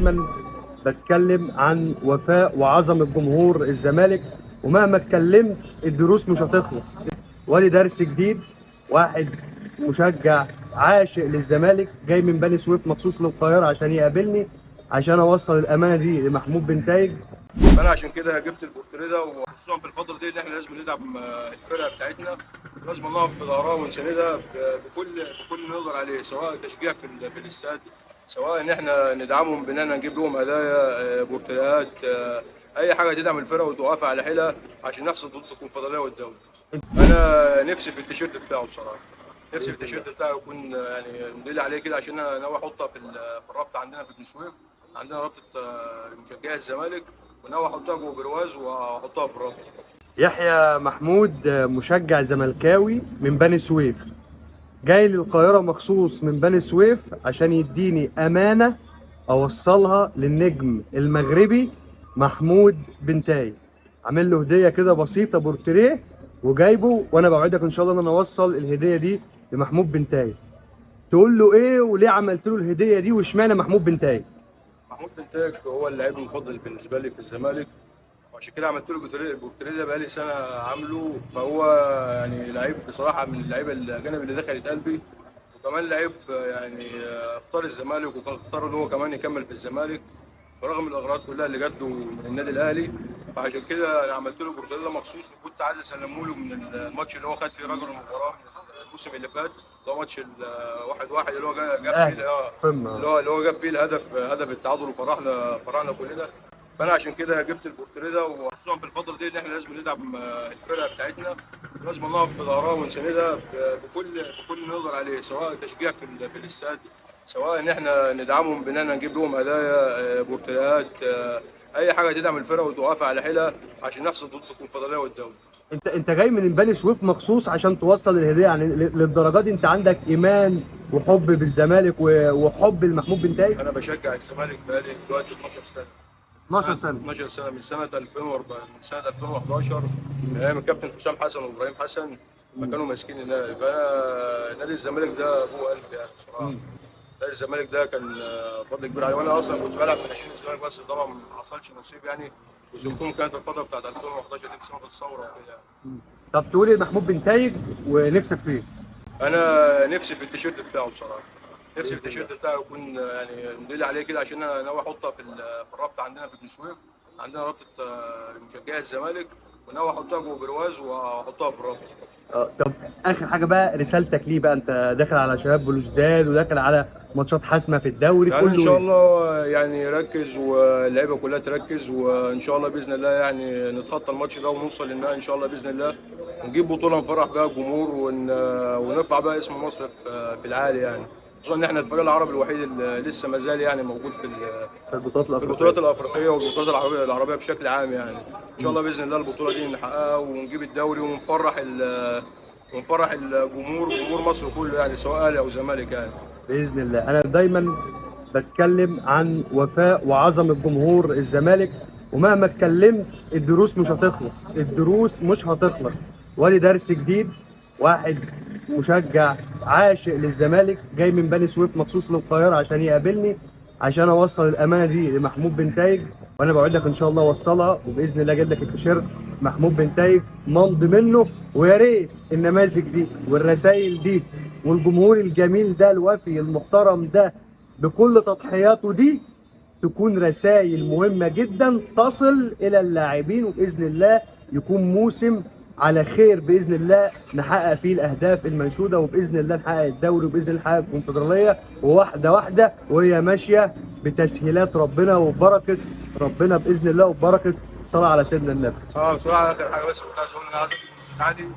دايما بتكلم عن وفاء وعظمة جمهور الزمالك، ومهما اتكلمت الدروس مش هتخلص. وادي درس جديد، واحد مشجع عاشق للزمالك جاي من بني سويف مخصوص للقاهرة عشان يقابلني، عشان اوصل الامانة دي لمحمود بنتايج. فانا عشان كده جبت البورتريه ده، وخصوصا في الفتره دي ان احنا لازم ندعم الفرقه بتاعتنا، لازم نقف في ظهرها ونساندها بكل اللي نقدر عليه، سواء تشجيع في الاستاد، سواء ان احنا ندعمهم بان احنا نجيب لهم هدايا، بورتريهات، اي حاجه تدعم الفرقه وتوقفها على حيلها عشان نحصد ضد الكونفدراليه والدوري. انا نفسي في التيشيرت بتاعه بصراحه، نفسي في التيشيرت بتاعه يكون يعني مدل عليه كده، عشان انا ناوي احطها في الرابطه عندنا في بني سويف. عندنا رابطه مشجعي الزمالك، وناوي احطها جوه برواز واحطها في الرابطه. يحيى محمود مشجع زملكاوي من بني سويف، جاي للقاهرة مخصوص من بني سويف عشان يديني أمانة أوصلها للنجم المغربي محمود بنتايج. عامل له هدية كده بسيطة، بورتريه وجايبه، وأنا بوعدك إن شاء الله إن أنا أوصل الهدية دي لمحمود بنتايج. تقول له إيه وليه عملت له الهدية دي وإشمعنى محمود بنتايج؟ محمود بنتاج هو اللاعب المفضل بالنسبه لي في الزمالك، وعشان كده عملت له البورتريه ده بقالي سنه عامله. فهو يعني لعيب بصراحه من اللعيبه الاجانب اللي دخلت قلبي، وكمان لعيب يعني اختار الزمالك، وكان اختار ان هو كمان يكمل في الزمالك برغم الاغراض كلها اللي جات له من النادي الاهلي. فعشان كده انا عملت له البورتريه ده مخصوص، وكنت عايز اسلمه له من الماتش اللي هو خد فيه رجل المباراه الموسم اللي فات، اللي هو ماتش 1-1 اللي هو جاب فيه اللي هو جاب فيه هدف التعادل، وفرحنا كلنا. فانا عشان كده جبت البورتريه ده، وخصوصا في الفتره دي ان احنا لازم ندعم الفرقه بتاعتنا، لازم نقف في ظهرها ونساندها بكل اللي نقدر عليه، سواء تشجيع في الاستاد، سواء ان احنا ندعمهم بان احنا نجيب لهم هدايا، بورتريهات، اي حاجه تدعم الفرقه وتوقفها على حيلها عشان نحصد ضد الكونفدراليه والدوري. انت جاي من بني سويف مخصوص عشان توصل الهديه، يعني للدرجه دي انت عندك ايمان وحب بالزمالك وحب لمحمود بنتايج؟ انا بشجع الزمالك بقالي دلوقتي 12 سنه. 12 سنه 12 سنه من سنه 2004، من سنه 2011، من ايام الكابتن حسام حسن وابراهيم حسن ما كانوا ماسكين النادي. فانا نادي الزمالك ده ابو قلبي يعني بصراحه. نادي الزمالك ده كان فضل كبير عليه، وانا اصلا كنت بلعب في ناشئين الزمالك، بس طبعا ما حصلش نصيب يعني، وزمتهم كانت الفتره بتاعت 2011 دي في سنه الثوره وكده. طب تقول ايه محمود بنتايج ونفسك فيه؟ انا نفسي في التيشيرت بتاعه بصراحه، نفسي في التيشيرت بتاعه يكون يعني مدل عليه كده، عشان انا ناوي احطها في الرابطه عندنا في بني سويف. عندنا رابطه مشجعي الزمالك، وناوي احطها جوه برواز واحطها في الرابطه. طب اخر حاجه بقى، رسالتك ليه بقى؟ انت داخل على شباب بلوزداد وداخل على ماتشات حاسمه في الدوري يعني ان كله شاء ايه؟ الله يعني يركز، واللعيبه كلها تركز، وان شاء الله باذن الله يعني نتخطى الماتش ده ونوصل للنهائي ان شاء الله باذن الله، ونجيب بطوله نفرح بيها الجمهور، ونرفع بقى اسم مصر في العالي يعني. خصوصا ان احنا الفريق العربي الوحيد اللي لسه ما زال يعني موجود في البطولات في البطولات الافريقيه. الافريقيه والبطولات العربيه بشكل عام يعني. ان شاء الله باذن الله البطوله دي نحققها ونجيب الدوري ونفرح جمهور مصر كله يعني، سواء اهلي او زمالك يعني. باذن الله. انا دايما بتكلم عن وفاء وعظمه جمهور الزمالك، ومهما اتكلمت الدروس مش هتخلص، الدروس مش هتخلص. وادي درس جديد، واحد مشجع عاشق للزمالك جاي من بني سويف مخصوص للقاهره عشان يقابلني، عشان اوصل الامانه دي لمحمود بنتايج. وانا بوعدك ان شاء الله اوصلها، وباذن الله اجيب لك التيشيرت محمود بنتايج ممضي منه. ويا ريت النماذج دي والرسائل دي والجمهور الجميل ده الوفي المحترم ده بكل تضحياته دي تكون رسائل مهمة جدا تصل إلى اللاعبين، وبإذن الله يكون موسم على خير بإذن الله، نحقق فيه الأهداف المنشودة، وبإذن الله نحقق الدوري، وبإذن الله نحقق الكونفدرالية، وواحدة واحدة وهي ماشية بتسهيلات ربنا وبركة ربنا بإذن الله، وبركة صلاة على سيدنا النبي. بصراحه اخر حاجه بس كنت عايز اقول ان انا عايز اشكر الاستاذ عادل،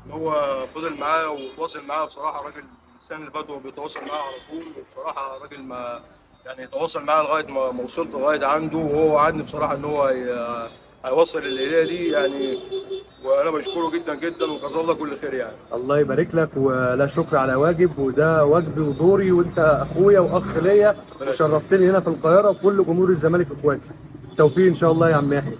ان هو فضل معايا وتواصل معايا. بصراحه راجل السنه اللي فاتت هو بيتواصل معايا على طول، وبصراحه راجل ما يعني تواصل معايا لغايه ما وصلت لغايه عنده، وهو وعدني بصراحه ان هو هيوصل الهديه دي يعني. وانا بشكره جدا جدا، وجزاه الله كل خير يعني. الله يبارك لك، ولا شكر على واجب، وده واجبي ودوري، وانت اخويا واخ ليا، وشرفتني هنا في القاهره، وكل جمهور الزمالك اخواتي. توفيق ان شاء الله يا عم يحيى.